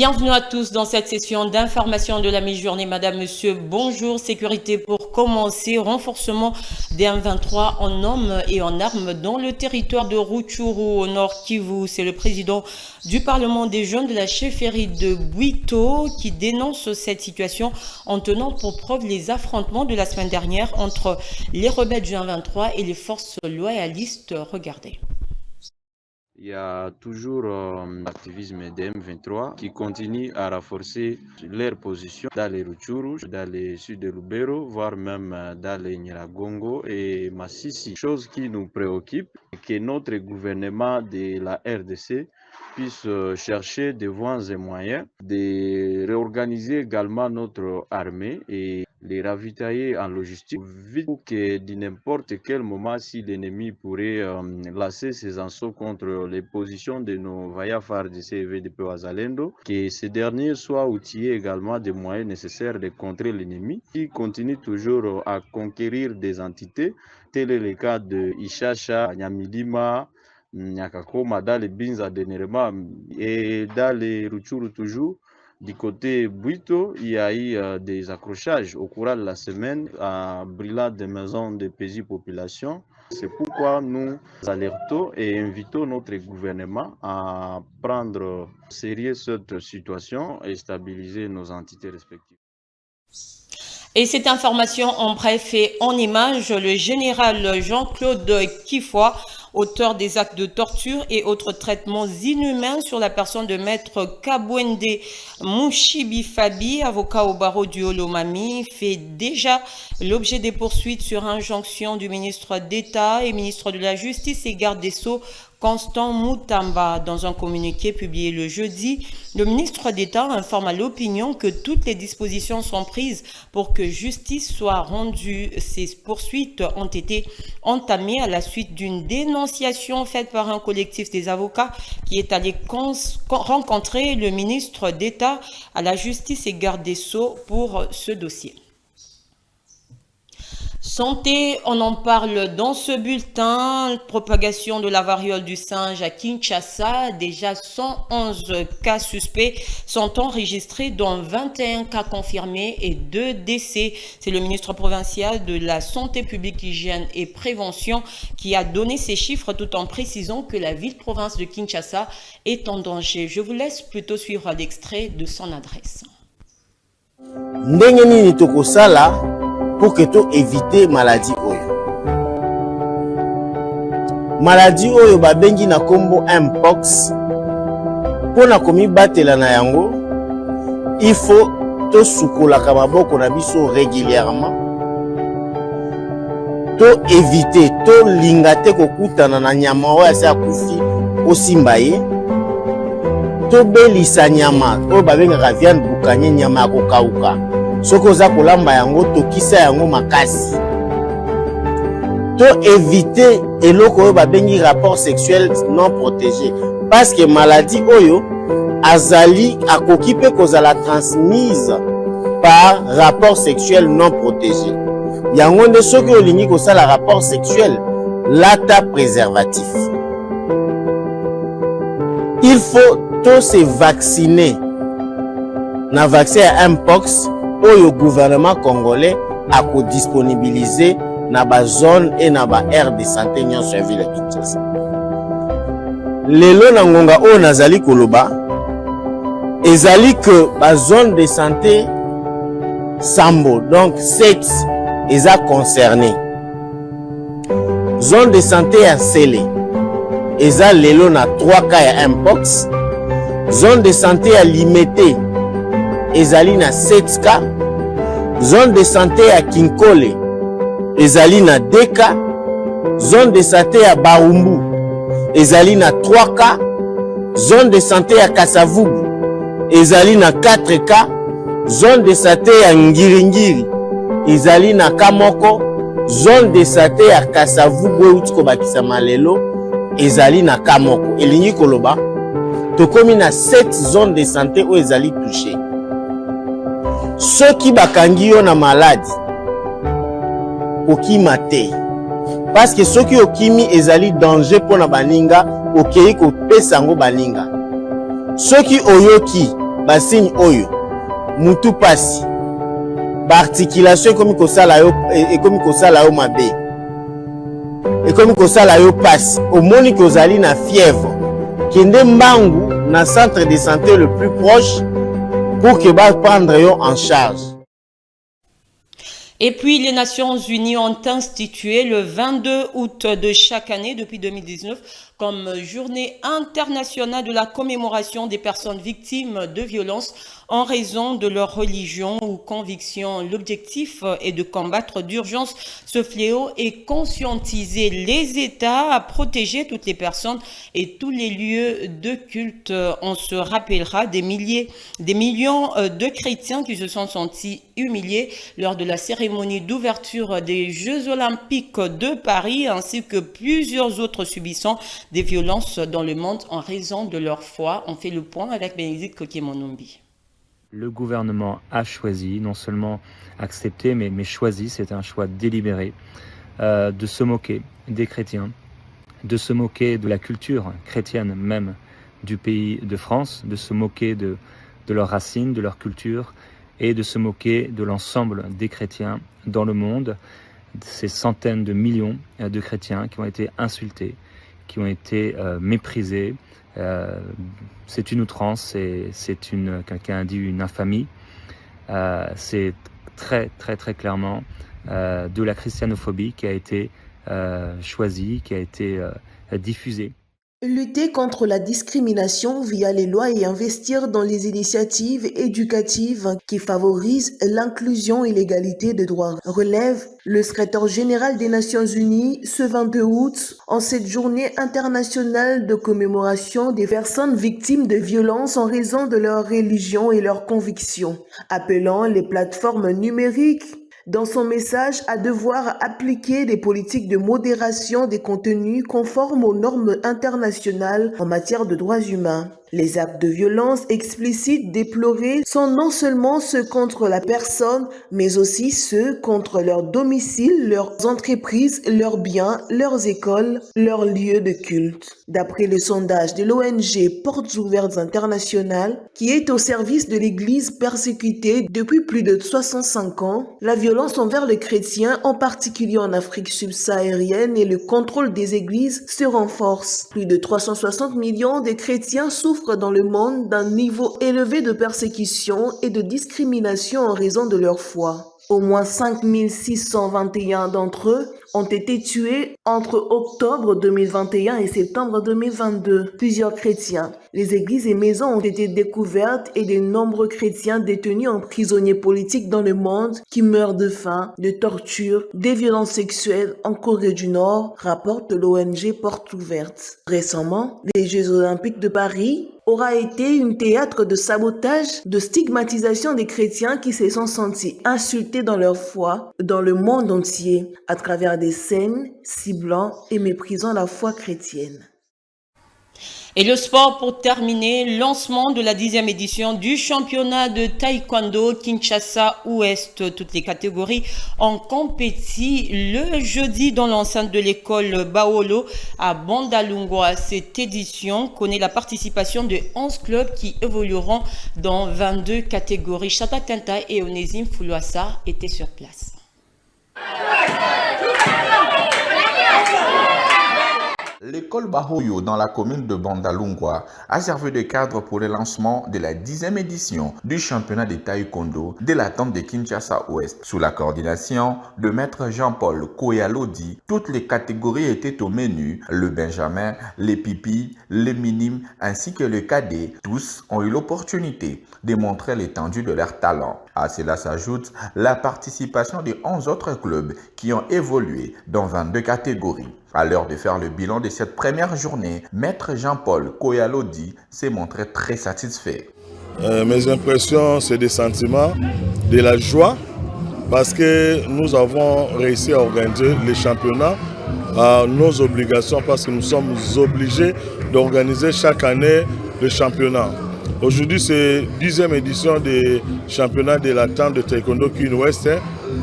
Bienvenue à tous dans cette session d'information de la mi-journée. Madame, monsieur, bonjour. Sécurité pour commencer. Renforcement des M23 en hommes et en armes dans le territoire de Rutshuru au nord Kivu. C'est le président du Parlement des jeunes de la chefferie de Bwito qui dénonce cette situation en tenant pour preuve les affrontements de la semaine dernière entre les rebelles du M23 et les forces loyalistes. Regardez. Il y a toujours l'activisme des M23 qui continue à renforcer leur position dans les Rutshuru, dans les sud de Lubero, voire même dans les Nyiragongo et Masisi. Chose qui nous préoccupe, que notre gouvernement de la RDC puisse chercher des voies et moyens de réorganiser également notre armée et les ravitailler en logistique vite pour que de n'importe quel moment, si l'ennemi pourrait lancer ses assauts contre les positions de nos vaillants FARDC et VDP Wazalendo, que ces derniers soient outillés également des moyens nécessaires de contrer l'ennemi qui continue toujours à conquérir des entités, tel est le cas de Ishasha, Nyamilima, Nyakakoma, dans les Binza de Nerema et dans les Rutshuru toujours. Du côté Bwito, il y a eu des accrochages au cours de la semaine à brûlant des maisons de paisibles populations. C'est pourquoi nous alertons et invitons notre gouvernement à prendre au sérieux cette situation et stabiliser nos entités respectives. Et cette information en bref et en image, le général Jean-Claude Kifoy, auteur des actes de torture et autres traitements inhumains sur la personne de maître Kabwende Mushibi-Fabi, avocat au barreau du Olomami, fait déjà l'objet des poursuites sur injonction du ministre d'État et ministre de la Justice et garde des Sceaux Constant Mutamba. Dans un communiqué publié le jeudi, le ministre d'État informe à l'opinion que toutes les dispositions sont prises pour que justice soit rendue. Ces poursuites ont été entamées à la suite d'une dénonciation faite par un collectif des avocats qui est allé rencontrer le ministre d'État à la Justice et garde des Sceaux pour ce dossier. Santé, on en parle dans ce bulletin. Propagation de la variole du singe à Kinshasa. Déjà 111 cas suspects sont enregistrés, dont 21 cas confirmés et 2 décès. C'est le ministre provincial de la Santé publique, Hygiène et Prévention qui a donné ces chiffres tout en précisant que la ville-province de Kinshasa est en danger. Je vous laisse plutôt suivre l'extrait de son adresse. Pour que tu évites maladie oyo. Maladie oyo babengi na kombo mpox. Pona komi batela na yango, il faut to sukola ka maboko na biso régulièrement. To éviter to lingate kokutana na nyama oyo asa kufi osimba ye. To belisa nyama oyo babenga viande bukanye nyama kokauka. Soko za kolamba yango tokisa yango makasi. To éviter eloko oyo babengi rapport sexuel non protégé parce que maladie oyo azali akoki pe kozala transmise par rapport sexuel non protégé. Yango nde soki olingi kosala rapport sexuel lata préservatif. Il faut to se vacciner na vaccin à mpox. Le gouvernement congolais a disponibilisé na ba zone et na ba aire de santé nyonso ya ville Kinshasa. Lelo na ngonga o nazali koloba ezali que ba zone de santé Sambo donc 7 eza concerné. Zone de santé ya Sele eza lelo na 3 cas ya mpox. Zone de santé ya Limete ezali na 7 cas. Zone de santé à Kinkole ezali na 2 cas. Zone de santé à Barumbu ezali na 3 cas. Zone de santé à Kasavubu ezali na 4 cas. Zone de santé à Ngiringiri ezali na Kamoko. Zone de santé à Kasavubu utiko bakisa malelo ezali na Kamoko. Elingi koloba tokomi na 7 zones de santé où ezali touché. Ceux qui bakangi yo na maladie okima te parce que ceux qui okimi ezali danger pour na baninga okei ko pesa ngo baninga. Ceux qui oyoki basigne oyo mutu pasi baarticulation ekomi kosala yo mabe ekomi kosala yo pasi omoni ke ozali na fièvre kende mbangu na centre de santé le plus proche pour que prendre yo en charge. Et puis, les Nations Unies ont institué le 22 août de chaque année depuis 2019 comme journée internationale de la commémoration des personnes victimes de violences en raison de leur religion ou conviction. L'objectif est de combattre d'urgence ce fléau et conscientiser les États à protéger toutes les personnes et tous les lieux de culte. On se rappellera des millions de chrétiens qui se sont sentis humiliés lors de la cérémonie d'ouverture des Jeux Olympiques de Paris, ainsi que plusieurs autres subissant des violences dans le monde en raison de leur foi. On fait le point avec Bénédicte Kokemonombi. Le gouvernement a choisi, non seulement accepté, mais choisi, c'est un choix délibéré, de se moquer des chrétiens, de se moquer de la culture chrétienne même du pays de France, de se moquer de leurs racines, de leur culture, et de se moquer de l'ensemble des chrétiens dans le monde, ces centaines de millions de chrétiens qui ont été insultés, qui ont été méprisés. C'est une outrance, quelqu'un a dit une infamie. C'est très clairement de la christianophobie qui a été choisie, qui a été diffusée. Lutter contre la discrimination via les lois et investir dans les initiatives éducatives qui favorisent l'inclusion et l'égalité de droits, relève le secrétaire général des Nations Unies ce 22 août en cette journée internationale de commémoration des personnes victimes de violences en raison de leur religion et leurs convictions, appelant les plateformes numériques dans son message à devoir appliquer des politiques de modération des contenus conformes aux normes internationales en matière de droits humains. Les actes de violence explicites déplorés sont non seulement ceux contre la personne, mais aussi ceux contre leur domicile, leurs entreprises, leurs biens, leurs écoles, leurs lieux de culte. D'après le sondage de l'ONG Portes Ouvertes Internationales, qui est au service de l'Église persécutée depuis plus de 65 ans, la violence envers les chrétiens, en particulier en Afrique subsaharienne, et le contrôle des églises se renforce. Plus de 360 millions de chrétiens souffrent dans le monde d'un niveau élevé de persécution et de discrimination en raison de leur foi. Au moins 5621 d'entre eux ont été tués entre octobre 2021 et septembre 2022. Plusieurs chrétiens, les églises et maisons ont été découvertes et de nombreux chrétiens détenus en prisonniers politiques dans le monde qui meurent de faim, de torture, des violences sexuelles en Corée du Nord, rapporte l'ONG Portes Ouvertes. Récemment, les Jeux Olympiques de Paris aura été un théâtre de sabotage, de stigmatisation des chrétiens qui se sont sentis insultés dans leur foi dans le monde entier à travers des scènes ciblant et méprisant la foi chrétienne. Et le sport pour terminer, lancement de la 10e édition du championnat de taekwondo Kinshasa Ouest. Toutes les catégories ont compétit le jeudi dans l'enceinte de l'école Baolo à Bandalungwa. Cette édition connaît la participation de 11 clubs qui évolueront dans 22 catégories. Chata Tenta et Onésime Foulouassa étaient sur place. L'école Bahoyo dans la commune de Bandalungwa a servi de cadre pour le lancement de la 10e édition du championnat de taekwondo de la tente de Kinshasa Ouest. Sous la coordination de maître Jean-Paul Koyalodi, toutes les catégories étaient au menu, le benjamin, les pipis, les minimes ainsi que le cadet. Tous ont eu l'opportunité de montrer l'étendue de leur talent. À cela s'ajoute la participation de 11 autres clubs qui ont évolué dans 22 catégories. À l'heure de faire le bilan de cette première journée, maître Jean-Paul Koyalodi s'est montré très satisfait. Mes impressions, c'est des sentiments, de la joie, parce que nous avons réussi à organiser les championnats à nos obligations, parce que nous sommes obligés d'organiser chaque année le championnat. Aujourd'hui, c'est 10e édition des championnats de la tente de taekwondo Kin Ouest,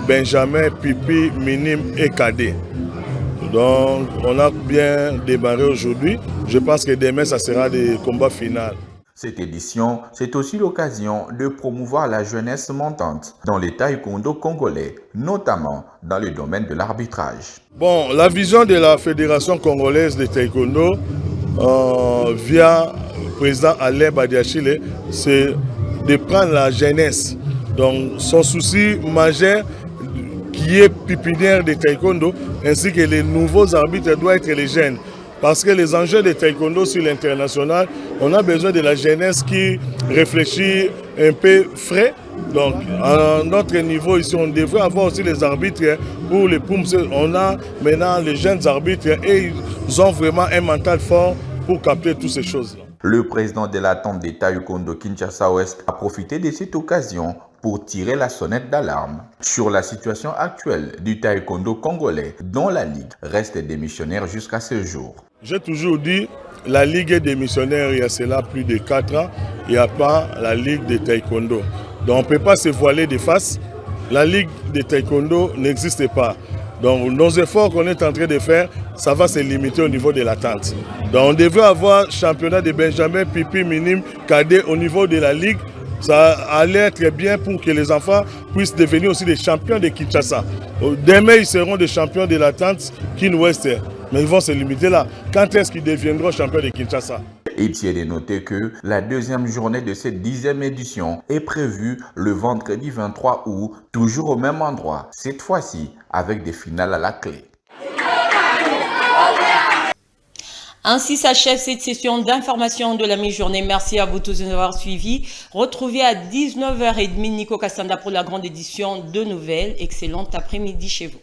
benjamin, pipi, minime et cadet. Donc, on a bien démarré aujourd'hui. Je pense que demain, ça sera des combats finaux. Cette édition, c'est aussi l'occasion de promouvoir la jeunesse montante dans les taekwondo congolais, notamment dans le domaine de l'arbitrage. Bon, la vision de la Fédération congolaise de taekwondo via le président Alain Badiachile, c'est de prendre la jeunesse. Donc son souci majeur qui est pépinière de taekwondo ainsi que les nouveaux arbitres doivent être les jeunes. Parce que les enjeux de taekwondo sur l'international, on a besoin de la jeunesse qui réfléchit un peu frais. Donc, à notre niveau ici, on devrait avoir aussi les arbitres pour les POUM. On a maintenant les jeunes arbitres et ils ont vraiment un mental fort pour capter toutes ces choses-là. Le président de l'attente des taekwondo Kinshasa Ouest a profité de cette occasion pour tirer la sonnette d'alarme sur la situation actuelle du taekwondo congolais, dont la Ligue reste démissionnaire jusqu'à ce jour. J'ai toujours dit, la Ligue est démissionnaire il y a cela plus de 4 ans, il n'y a pas la Ligue de taekwondo. Donc on ne peut pas se voiler de face, la Ligue de taekwondo n'existe pas. Donc nos efforts qu'on est en train de faire, ça va se limiter au niveau de l'attente. Donc on devrait avoir championnat de Benjamin, Pipi, Minime, Cadet au niveau de la Ligue. Ça allait être bien pour que les enfants puissent devenir aussi des champions de Kinshasa. Demain, ils seront des champions de l'attente Kin-Ouest. Mais ils vont se limiter là. Quand est-ce qu'ils deviendront champions de Kinshasa? Il tient de noter que la deuxième journée de cette 10e édition est prévue le vendredi 23 août, toujours au même endroit, cette fois-ci avec des finales à la clé. Ainsi s'achève cette session d'information de la mi-journée. Merci à vous tous de nous avoir suivis. Retrouvez à 19h30 Nico Kassanda pour la grande édition de nouvelles. Excellent après-midi chez vous.